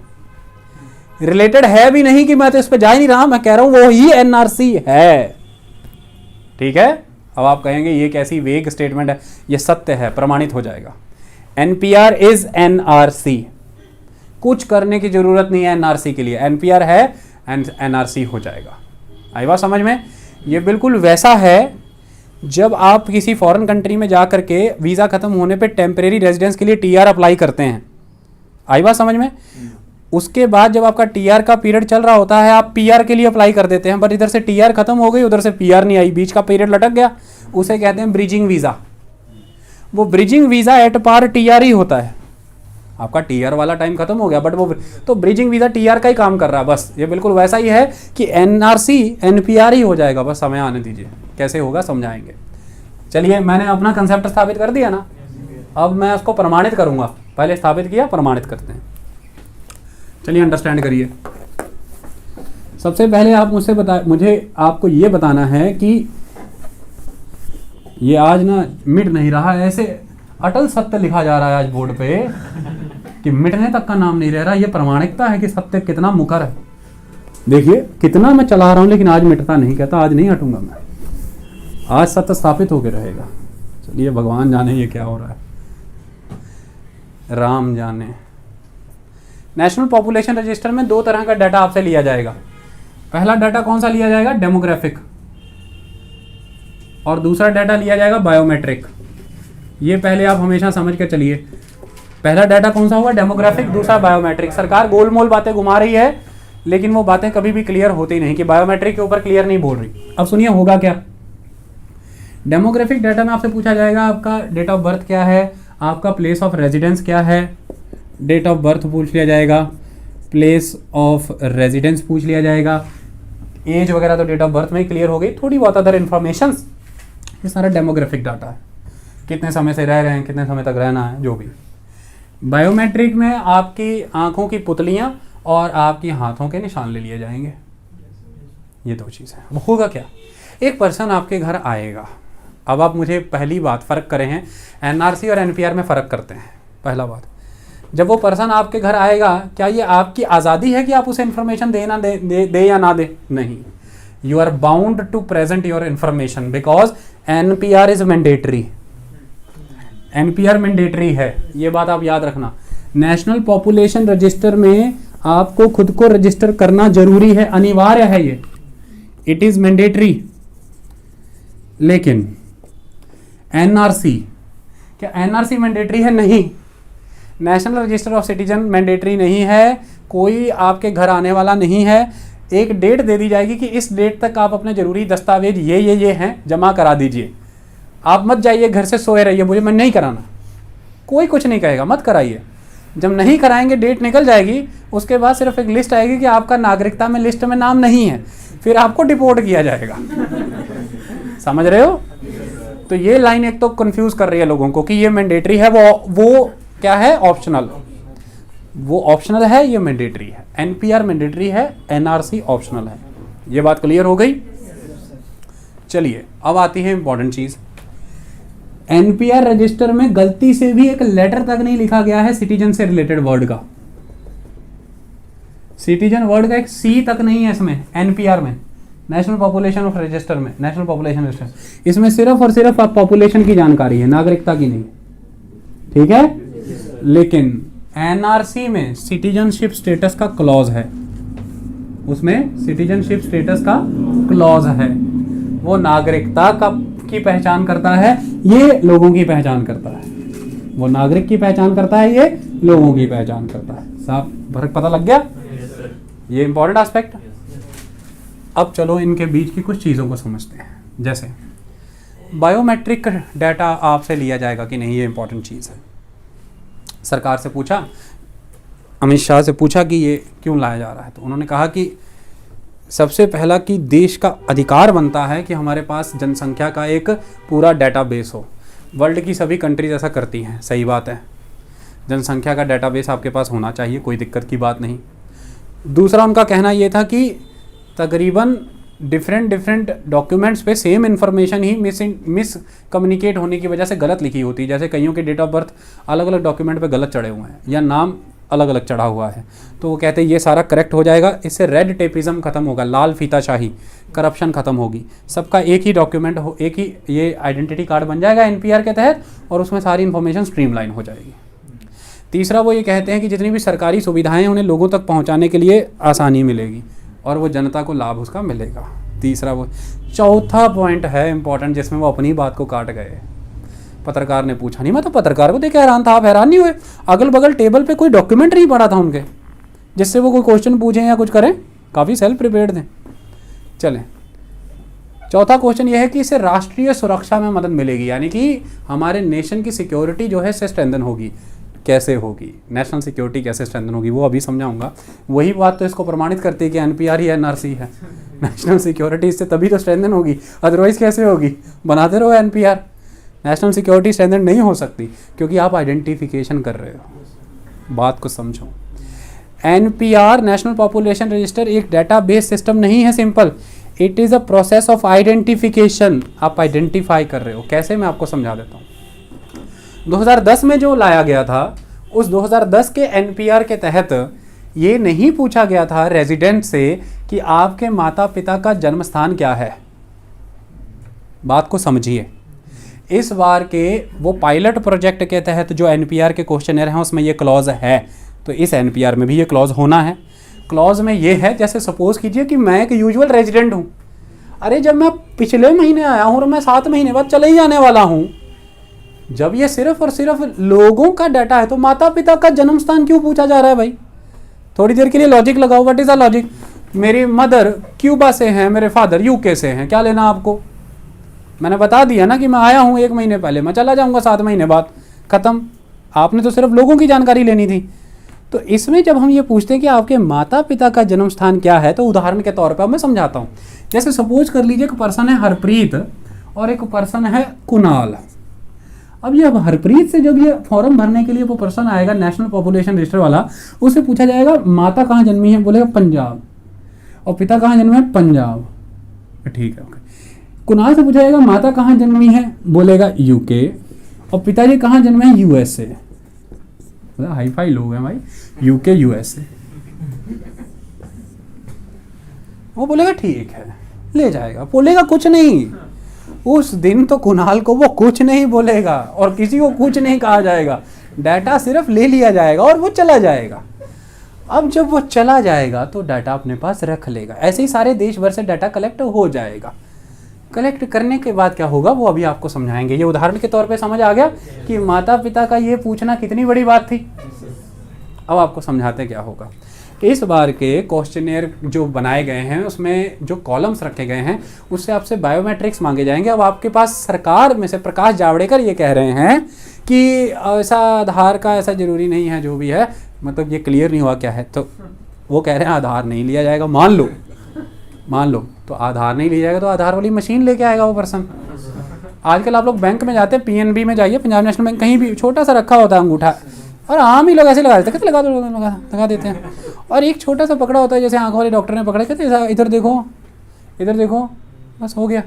रिलेटेड है भी नहीं कि मैं तो इस पर जा ही नहीं रहा, मैं कह रहा हूं वो ही एनआरसी है। ठीक है। अब आप कहेंगे ये कैसी वेग स्टेटमेंट है, ये सत्य है, प्रमाणित हो जाएगा। एनपीआर इज एनआरसी, कुछ करने की जरूरत नहीं है एनआरसी के लिए, एनपीआर है एनआरसी हो जाएगा। आई बात समझ में? ये बिल्कुल वैसा है जब आप किसी फॉरेन कंट्री में जा करके वीज़ा खत्म होने पे टेम्परेरी रेजिडेंस के लिए टीआर अप्लाई करते हैं। आई बात समझ में? उसके बाद जब आपका टीआर का पीरियड चल रहा होता है, आप पीआर के लिए अप्लाई कर देते हैं, पर इधर से टीआर खत्म हो गई, उधर से पीआर नहीं आई, बीच का पीरियड लटक गया, उसे कहते हैं ब्रिजिंग वीज़ा। वो bridging visa at par TR ही होता है। आपका टीआर वाला टाइम खत्म हो गया, बट वो तो ब्रिजिंग वीज़ा टीआर का ही काम कर रहा है। बस ये बिल्कुल वैसा ही है कि एनआरसी एनपीआर ही हो जाएगा, बस समय आने दीजिए। कैसे होगा समझाएंगे। चलिए, मैंने अपना कंसेप्ट स्थापित कर दिया ना, अब मैं उसको प्रमाणित करूंगा। पहले स्थापित किया, प्रमाणित करते हैं। चलिए अंडरस्टैंड करिए। सबसे पहले आप मुझे आपको ये बताना है कि ये आज ना मिट नहीं रहा, ऐसे अटल सत्य लिखा जा रहा है आज बोर्ड पे कि मिटने तक का नाम नहीं रह रहा। ये प्रमाणिकता है कि सत्य कितना मुकर है। देखिए कितना मैं चला रहा हूं, लेकिन आज मिटता नहीं। कहता आज नहीं हटूंगा मैं, आज सत्य स्थापित होकर रहेगा। चलिए, भगवान जाने ये क्या हो रहा है, राम जाने। नेशनल पॉपुलेशन रजिस्टर में दो तरह का डाटा आपसे लिया जाएगा। पहला डाटा कौन सा लिया जाएगा? डेमोग्राफिक। और दूसरा डाटा लिया जाएगा बायोमेट्रिक। ये पहले आप हमेशा समझ के चलिए। पहला डाटा कौन सा होगा? डेमोग्राफिक, दूसरा बायोमेट्रिक। सरकार गोलमोल बातें घुमा रही है, लेकिन वो बातें कभी भी क्लियर होती नहीं कि बायोमेट्रिक के ऊपर क्लियर नहीं बोल रही। अब सुनिए होगा क्या। डेमोग्राफिक डाटा में आपसे पूछा जाएगा आपका डेट ऑफ बर्थ क्या है, आपका प्लेस ऑफ रेजिडेंस क्या है। डेट ऑफ बर्थ पूछ लिया जाएगा, प्लेस ऑफ रेजिडेंस पूछ लिया जाएगा, एज वगैरह तो डेट ऑफ बर्थ में ही क्लियर हो गई। थोड़ी बहुत अदर इन्फॉर्मेशन, ये सारा डेमोग्राफिक डाटा है। कितने समय से रह रहे हैं, कितने समय तक रहना है, जो भी। बायोमेट्रिक में आपकी आंखों की पुतलियां और आपकी हाथों के निशान ले लिए जाएंगे। ये दो चीज़ें। अब होगा क्या, एक पर्सन आपके घर आएगा। अब आप मुझे पहली बात फ़र्क करें हैं, एनआरसी और एनपीआर में फ़र्क करते हैं। पहला बात, जब वो पर्सन आपके घर आएगा, क्या ये आपकी आज़ादी है कि आप उसे इन्फॉर्मेशन दे या ना दे? नहीं। You are bound to present your information because NPR is mandatory. NPR mandatory है, ये बात आप याद रखना। नेशनल पॉपुलेशन रजिस्टर में आपको खुद को रजिस्टर करना जरूरी है, अनिवार्य है ये, इट इज मैंडेटरी। लेकिन एनआरसी, क्या एनआरसी मैंडेटरी है? नहीं। National register of citizen mandatory नहीं है, कोई आपके घर आने वाला नहीं है। एक डेट दे दी जाएगी कि इस डेट तक आप अपने जरूरी दस्तावेज ये हैं जमा करा दीजिए। आप मत जाइए घर से सोए रहिए मुझे मैं नहीं कराना, कोई कुछ नहीं कहेगा, मत कराइए। जब नहीं कराएंगे, डेट निकल जाएगी, उसके बाद सिर्फ एक लिस्ट आएगी कि आपका नागरिकता में लिस्ट में नाम नहीं है, फिर आपको डिपोर्ट किया जाएगा। समझ रहे हो? तो ये लाइन एक तो कंफ्यूज कर रही है लोगों को कि ये मैंडेटरी है, वो क्या है? ऑप्शनल। वो ऑप्शनल है, ये मैंडेटरी है। एनपीआर मैंडेटरी है, एनआरसी ऑप्शनल है। ये बात क्लियर हो गई। चलिए अब आती है इंपॉर्टेंट चीज। एनपीआर रजिस्टर में गलती से भी एक लेटर तक नहीं लिखा गया है सिटीजन से रिलेटेड वर्ड का। सिटीजन वर्ड का एक सी तक नहीं है इसमें, एनपीआर में, नेशनल पॉपुलेशन ऑफ रजिस्टर में, नेशनल पॉपुलेशन रजिस्टर। इसमें सिर्फ और सिर्फ आप पॉपुलेशन की जानकारी है, नागरिकता की नहीं। ठीक है, लेकिन एनआरसी में सिटीजनशिप स्टेटस का क्लॉज है, उसमें सिटीजनशिप स्टेटस का क्लॉज है। वो नागरिकता का की पहचान करता है, ये लोगों की पहचान करता है। वो नागरिक की पहचान करता है, ये लोगों की पहचान करता है। साफ फर्क पता लग गया? ये इंपॉर्टेंट एस्पेक्ट। अब चलो इनके बीच की कुछ चीज़ों को समझते हैं। जैसे बायोमेट्रिक डाटा आपसे लिया जाएगा कि नहीं, ये इंपॉर्टेंट चीज़ है। सरकार से पूछा, अमित शाह से पूछा कि ये क्यों लाया जा रहा है, तो उन्होंने कहा कि सबसे पहला कि देश का अधिकार बनता है कि हमारे पास जनसंख्या का एक पूरा डेटाबेस हो। वर्ल्ड की सभी कंट्रीज ऐसा करती हैं, सही बात है, जनसंख्या का डेटाबेस आपके पास होना चाहिए, कोई दिक्कत की बात नहीं। दूसरा उनका कहना ये था कि तकरीबन डिफरेंट डॉक्यूमेंट्स पे सेम इन्फॉर्मेशन ही मिस कम्युनिकेट होने की वजह से गलत लिखी होती है। जैसे कईयों के डेट ऑफ बर्थ अलग अलग डॉक्यूमेंट पे गलत चढ़े हुए हैं या नाम अलग अलग चढ़ा हुआ है, तो वो कहते हैं ये सारा करेक्ट हो जाएगा, इससे रेड टेपिज्म खत्म होगा, लाल फीताशाही, करप्शन खत्म होगी, सबका एक ही डॉक्यूमेंट हो, एक ही ये आइडेंटिटी कार्ड बन जाएगा एनपीआर के तहत, और उसमें सारी इन्फॉर्मेशन स्ट्रीमलाइन हो जाएगी। तीसरा वो ये कहते हैं कि जितनी भी सरकारी सुविधाएं हैं उन्हें लोगों तक पहुंचाने के लिए आसानी मिलेगी और वो जनता को लाभ उसका मिलेगा। तीसरा वो। चौथा पॉइंट है इंपॉर्टेंट, जिसमें वो अपनी बात को काट गए। पत्रकार ने पूछा नहीं, मैं तो पत्रकार को देख के हैरान था, आप हैरान नहीं हुए? अगल बगल टेबल पे कोई डॉक्यूमेंट नहीं पड़ा था उनके जिससे वो कोई क्वेश्चन पूछें या कुछ करें, काफ़ी सेल्फ प्रिपेयर्ड थे। चलें, चौथा क्वेश्चन ये है कि इससे राष्ट्रीय सुरक्षा में मदद मिलेगी, यानी कि हमारे नेशन की सिक्योरिटी जो है से स्ट्रेंथन होगी। कैसे होगी, नेशनल सिक्योरिटी कैसे स्ट्रेंथन होगी, वो अभी समझाऊंगा। वही बात तो इसको प्रमाणित करती है कि एनपीआर ही एनआरसी है। नेशनल सिक्योरिटी इससे तभी तो स्ट्रेंथन होगी, अदरवाइज कैसे होगी? बनाते रहो एनपीआर, नेशनल सिक्योरिटी स्ट्रेंथन नहीं हो सकती क्योंकि आप आइडेंटिफिकेशन कर रहे हो। बात को समझो, एनपीआर नेशनल पॉपुलेशन रजिस्टर एक डेटाबेस सिस्टम नहीं है simple, it is a process of identification. आप आइडेंटिफाई कर रहे हो, कैसे मैं आपको समझा देता हूँ। 2010 में जो लाया गया था, उस 2010 के एनपीआर के तहत ये नहीं पूछा गया था रेजिडेंट से कि आपके माता पिता का जन्म स्थान क्या है। बात को समझिए, इस बार के वो पायलट प्रोजेक्ट के तहत जो एनपीआर के क्वेश्चनर हैं उसमें ये क्लॉज है, तो इस एनपीआर में भी ये क्लॉज होना है। क्लॉज में ये है, जैसे सपोज कीजिए कि मैं एक यूजुअल रेजिडेंट हूँ, अरे जब मैं पिछले महीने आया हूँ और मैं 7 महीने बाद चले ही जाने वाला हूँ, जब ये सिर्फ और सिर्फ लोगों का डाटा है तो माता पिता का जन्म स्थान क्यों पूछा जा रहा है भाई? थोड़ी देर के लिए लॉजिक लगाओ, व्हाट इज द लॉजिक? मेरी मदर क्यूबा से हैं, मेरे फादर यूके से हैं, क्या लेना आपको? मैंने बता दिया ना कि मैं आया हूँ 1 महीने पहले, मैं चला जाऊँगा 7 महीने बाद, ख़त्म। आपने तो सिर्फ लोगों की जानकारी लेनी थी। तो इसमें जब हम ये पूछते हैं कि आपके माता पिता का जन्म स्थान क्या है, तो उदाहरण के तौर पर मैं समझाता हूँ। जैसे सपोज कर लीजिए एक पर्सन है हरप्रीत और एक पर्सन है कुणाल। अब ये हरप्रीत से जब ये फॉर्म भरने के लिए वो पर्सन आएगा नेशनल पॉपुलेशन रजिस्टर वाला, उससे पूछा जाएगा माता कहाँ जन्मी है, बोलेगा पंजाब, और पिता कहाँ जन्मे है, पंजाब, ठीक है ओके। कुणाल से पूछा जाएगा माता कहाँ जन्मी है, बोलेगा यूके, और पिताजी कहाँ जन्मे हैं, यूएसए। हाई फाई लोग हैं भाई, यूके यूएसए। वो बोलेगा ठीक है, ले जाएगा, बोलेगा कुछ नहीं। उस दिन तो कुणाल को वो कुछ नहीं बोलेगा और किसी को कुछ नहीं कहा जाएगा, डाटा सिर्फ ले लिया जाएगा और वो चला जाएगा। अब जब वो चला जाएगा तो डाटा अपने पास रख लेगा। ऐसे ही सारे देश भर से डाटा कलेक्ट हो जाएगा। कलेक्ट करने के बाद क्या होगा वो अभी आपको समझाएंगे। ये उदाहरण के तौर पे समझ आ गया कि माता पिता का ये पूछना कितनी बड़ी बात थी। अब आपको समझाते क्या होगा। इस बार के क्वेश्चनेयर जो बनाए गए हैं उसमें जो कॉलम्स रखे गए हैं उससे आपसे बायोमेट्रिक्स मांगे जाएंगे। अब आपके पास सरकार में से प्रकाश जावड़ेकर ये कह रहे हैं कि ऐसा आधार का ऐसा ज़रूरी नहीं है, जो भी है, मतलब ये क्लियर नहीं हुआ क्या है। तो वो कह रहे हैं आधार नहीं लिया जाएगा। मान लो तो आधार नहीं लिया जाएगा तो आधार वाली मशीन लेके आएगा वो पर्सन। आजकल आप लोग बैंक में जाते हैं, पीएनबी में जाइए, पंजाब नेशनल बैंक, कहीं भी छोटा सा रखा होता है अंगूठा, और आम ही लोग ऐसे लगा देते हैं, कहते लगा दो, लगा देते हैं। और एक छोटा सा पकड़ा होता है, जैसे आंखों वाले डॉक्टर ने पकड़ा, कहते इधर देखो, इधर देखो, बस हो गया।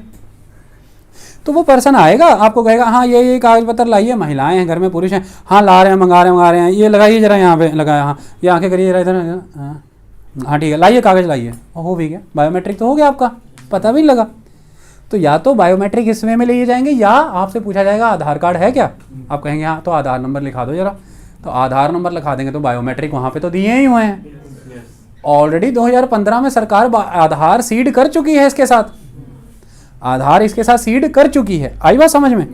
तो वो पर्सन आएगा, आपको कहेगा हाँ ये कागज पत्र लाइए, महिलाएं हैं घर में, पुरुष हैं, हाँ ला रहे हैं, मंगा रहे हैं, ये लगाइए जरा यहाँ पे लगाया, हाँ ये आंखें करिए जरा इधर, हाँ ठीक है, लाइए कागज लाइए, हो भी गया, बायोमेट्रिक तो हो गया आपका, पता भी नहीं लगा। तो या तो बायोमेट्रिक इस वे में लिए जाएंगे, या आपसे पूछा जाएगा आधार कार्ड है क्या, आप कहेंगे हाँ, तो आधार नंबर लिखा दो जरा, तो आधार नंबर लिखा देंगे तो बायोमेट्रिक वहाँ पे तो दिए ही हुए हैं। ऑलरेडी 2015 में सरकार आधार सीड कर चुकी है, इसके साथ आधार इसके साथ सीड कर चुकी है। आई बात समझ में?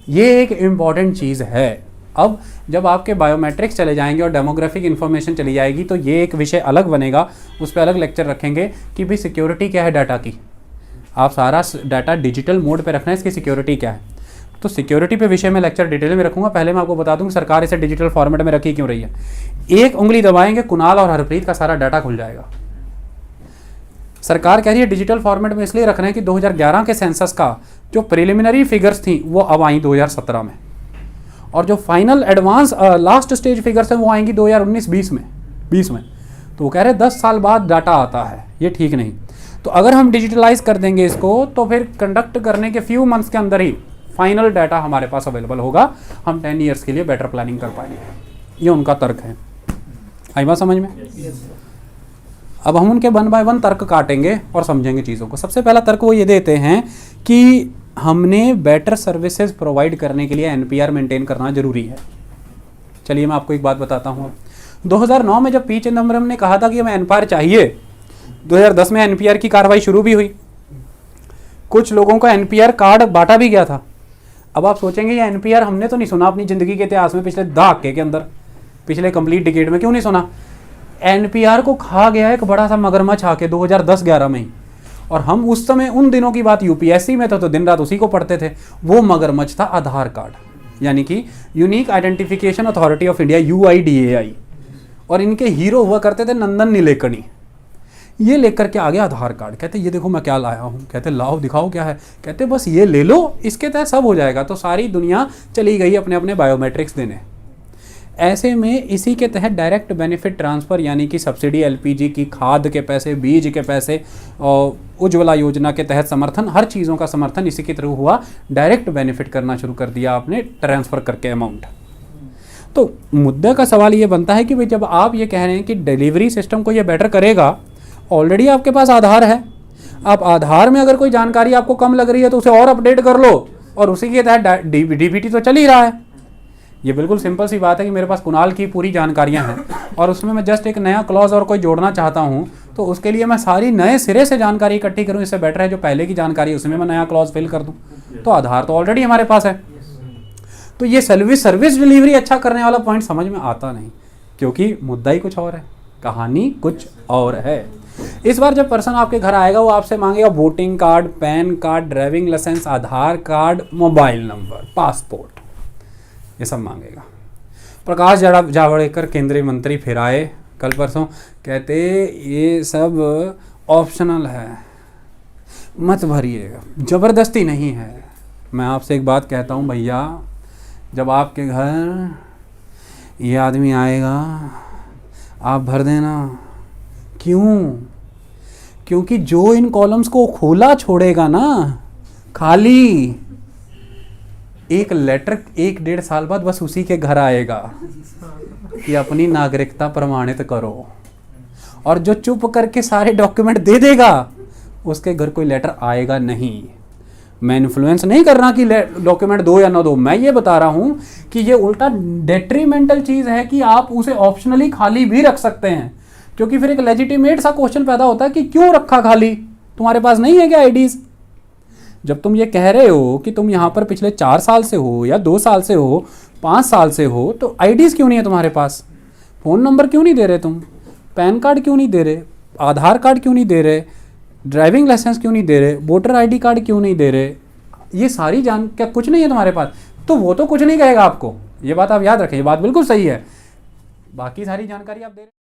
ये एक इम्पॉर्टेंट चीज़ है। अब जब आपके बायोमेट्रिक्स चले जाएंगे और डेमोग्राफिक इन्फॉर्मेशन चली जाएगी, तो ये एक विषय अलग बनेगा, उस पर अलग लेक्चर रखेंगे कि भाई सिक्योरिटी क्या है डाटा की। आप सारा डाटा डिजिटल मोड पे रखना है, इसकी सिक्योरिटी क्या है। तो सिक्योरिटी पे विषय में लेक्चर डिटेल में रखूंगा। पहले मैं आपको बता दूं कि सरकार इसे डिजिटल फॉर्मेट में रखी क्यों रही है। एक उंगली दबाएंगे, कुणाल और हरप्रीत का सारा डाटा खुल जाएगा। सरकार कह रही है डिजिटल फॉर्मेट में इसलिए रख रहे हैं कि 2011 के सेंसस का जो प्रिलिमिनरी फिगर्स थी वो अब आई 2017 में, और जो final advance last stage figures हैं वो आएंगी 2019-20 में 20 में। तो वो कह रहे हैं 10 साल बाद डाटा आता है, ये ठीक नहीं। तो अगर हम डिजिटलाइज कर देंगे इसको, तो फिर कंडक्ट करने के फ्यू मंथ्स के अंदर ही फाइनल डाटा हमारे पास अवेलेबल होगा, हम 10 ईयर्स के लिए बेटर प्लानिंग कर पाएंगे। ये उनका तर्क है। आई बात समझ में? अब हम उनके 1 बाय 1 तर्क काटेंगे और समझेंगे चीज़ों को। सबसे पहला तर्क वो ये देते हैं कि हमने बेटर सर्विसेज प्रोवाइड करने के लिए एनपीआर मेंटेन करना जरूरी है। चलिए मैं आपको एक बात बताता हूँ। 2009 में जब पी चिदम्बरम ने कहा था कि हमें एनपीआर चाहिए, 2010 में एनपीआर की कार्रवाई शुरू भी हुई, कुछ लोगों को एनपीआर कार्ड बांटा भी गया था। अब आप सोचेंगे ये एनपीआर हमने तो नहीं सुना अपनी ज़िंदगी के इतिहास में, पिछले दहाके के अंदर, पिछले कंप्लीट डिकेड में क्यों नहीं सुना। एनपीआर को खा गया एक बड़ा सा मगरमच्छ आके 2010-11 में ही, और हम उस समय उन दिनों की बात यूपीएससी में तो दिन रात उसी को पढ़ते थे। वो मगरमच्छ था आधार कार्ड, यानी कि unique identification authority of India, UIDAI, और इनके हीरो हुआ करते थे नंदन नीलेकणी। ये लेकर के आ गया आधार कार्ड, कहते ये देखो मैं क्या लाया हूँ, कहते लाओ दिखाओ क्या है, कहते बस ये ले लो, इसके तहत सब हो जाएगा। तो सारी दुनिया चली गई अपने अपने बायोमेट्रिक्स देने। ऐसे में इसी के तहत डायरेक्ट बेनिफिट ट्रांसफ़र, यानी कि सब्सिडी, LPG की, खाद के पैसे, बीज के पैसे, और उज्ज्वला योजना के तहत समर्थन, हर चीज़ों का समर्थन इसी के थ्रू हुआ। डायरेक्ट बेनिफिट करना शुरू कर दिया आपने ट्रांसफ़र करके अमाउंट। तो मुद्दे का सवाल ये बनता है कि भाई जब आप ये कह रहे हैं कि डिलीवरी सिस्टम को ये बेटर करेगा, ऑलरेडी आपके पास आधार है, आप आधार में अगर कोई जानकारी आपको कम लग रही है तो उसे और अपडेट कर लो, और उसी के तहत DBT तो चल ही रहा है। ये बिल्कुल सिंपल सी बात है कि मेरे पास कुणाल की पूरी जानकारियां हैं, और उसमें मैं जस्ट एक नया क्लॉज और कोई जोड़ना चाहता हूं, तो उसके लिए मैं सारी नए सिरे से जानकारी इकट्ठी करूं। इससे बेटर है जो पहले की जानकारी उसमें मैं नया क्लॉज फिल कर दूं। तो आधार तो ऑलरेडी हमारे पास है। तो ये सर्विस डिलीवरी अच्छा करने वाला पॉइंट समझ में आता नहीं, क्योंकि मुद्दा ही कुछ और है, कहानी कुछ और है। इस बार जब पर्सन आपके घर आएगा, वो आपसे मांगेगा voting card, pan card, driving licence, Aadhaar card, mobile number, passport, ये सब मांगेगा। प्रकाश जावड़ेकर केंद्रीय मंत्री फिर आए कल परसों, कहते ये सब ऑप्शनल है, मत भरिएगा, ज़बरदस्ती नहीं है। मैं आपसे एक बात कहता हूँ भैया, जब आपके घर ये आदमी आएगा आप भर देना। क्यों? क्योंकि जो इन कॉलम्स को खोला छोड़ेगा ना, खाली, एक लेटर 1-1.5 साल बाद बस उसी के घर आएगा कि अपनी नागरिकता प्रमाणित करो, और जो चुप करके सारे डॉक्यूमेंट दे देगा उसके घर कोई लेटर आएगा नहीं। मैं इन्फ्लुएंस नहीं कर रहा कि डॉक्यूमेंट दो या ना दो, मैं ये बता रहा हूं कि ये उल्टा डेट्रीमेंटल चीज है कि आप उसे ऑप्शनली खाली भी रख सकते हैं, क्योंकि फिर एक लेजिटिमेट सा क्वेश्चन पैदा होता है कि क्यों रखा खाली, तुम्हारे पास नहीं है क्या आईडीज? जब तुम ये कह रहे हो कि तुम यहाँ पर पिछले 4 साल से हो या 2 साल से हो, 5 साल से हो, तो आईडीज क्यों नहीं है तुम्हारे पास? फ़ोन नंबर क्यों नहीं दे रहे तुम? पैन कार्ड क्यों नहीं दे रहे? आधार कार्ड क्यों नहीं दे रहे? ड्राइविंग लाइसेंस क्यों नहीं दे रहे? वोटर ID कार्ड क्यों नहीं दे रहे? ये सारी क्या कुछ नहीं है तुम्हारे पास? तो वो तो कुछ नहीं कहेगा आपको, ये बात आप याद रखें, ये बात बिल्कुल सही है। बाकी सारी जानकारी आप दे रहे